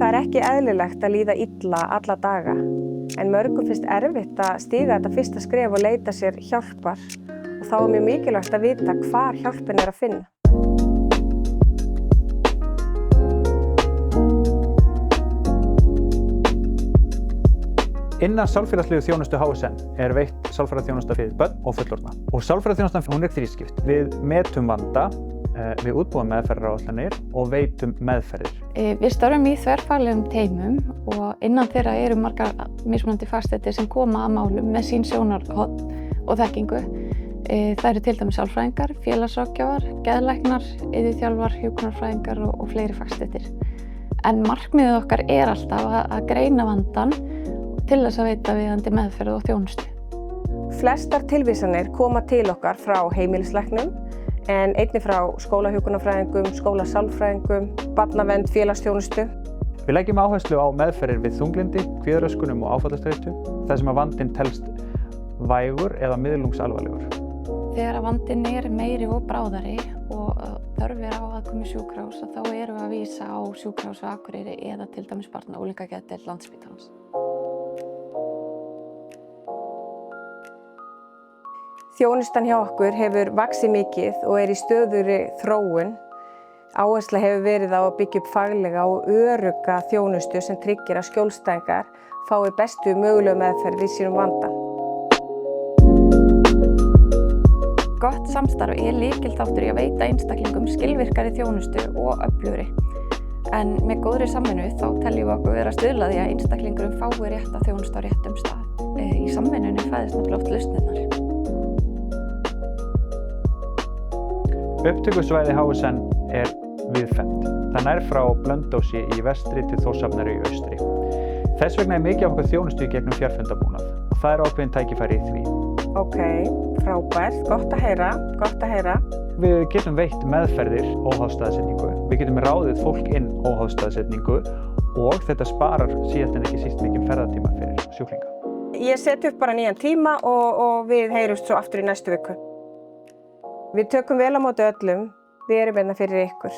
Það er ekki eðlilegt að líða illa alla daga, en mörgum finnst erfitt að stíga þetta fyrsta skref og leita sér hjálpar og þá er mjög mikilvægt að vita hvar hjálpin er að finna. Innan sálfélagslegu þjónustu HSN er veitt sálfræðiþjónusta fyrir börn og fullorðna. Og sálfræðiþjónustan hún er þrískipt. Við metum vanda, við útbúum meðferðaráætlanir og veitum meðferðir. Við störfum í þverfaglegum teymum og innan þeirra eru margar mismunandi fagstéttir sem koma að málum með sín sjónarhorn og þekkingu. Það eru til dæmis sálfræðingar, félagsráðgjafar, geðlæknar, iðjuþjálfar, hjúkrunarfræðingar og fleiri fagstéttir. En markmiðið okkar er alltaf að greina vandann til þess að veita viðeigandi meðferð og þjónustu. Flestar tilvísanir koma til okkar frá heimilislæknum en einnig frá skólahjúkrunarfræðingum, skólasálfræðingum, barnavernd, félagsþjónustu. Við leggjum áherslu á meðferðir við þunglyndi, kvíðaröskunum og áfallastreitu, þar sem að vandinn telst vægur eða miðlungsalvarlegur. Þegar að vandinn er meiri og bráðari og þörf er á aðkomu sjúkrahúss, þá erum við að vísa á sjúkrahús á Akureyri eða til dæmis barna- og unglingageðdeild Landspítalans. Þjónustan hjá okkur hefur vaxið mikið og er í stöðugri þróun. Áhersla hefur verið á að byggja upp faglega og örugga þjónustu sem tryggir að skjólstæðingar fái bestu mögulegu meðferð við sínum vanda. Gott samstarf er lykilþáttur í að veita einstaklingum skilvirkari þjónustu og öflugri. En með góðri samvinnu þá teljum við okkur vera að stuðla því að einstaklingurum fái rétta þjónustu á réttum stað. Í samvinnunni fæðist náttúrulega oft lausnirnar. Upptökusvæði HSN er víðfeðmt. Það nær frá Blönduósi í vestri til Þórshafnar í austri. Þess vegna er mikið af okkur þjónustu í gegnum fjarfundabúnað og það er ákveðin tækifæri í því. Ok, frábært, gott að heyra. Við getum veitt meðferðir óháð staðsetningu. Við getum ráðið fólk inn óháð staðsetningu og þetta sparar síðast en ekki síst mikið ferðatíma fyrir sjúklinga. Ég set upp bara nýjan tíma og við heyrumst svo aftur í næstu viku. Við tökum vel á móti öllum, við erum hérna fyrir ykkur.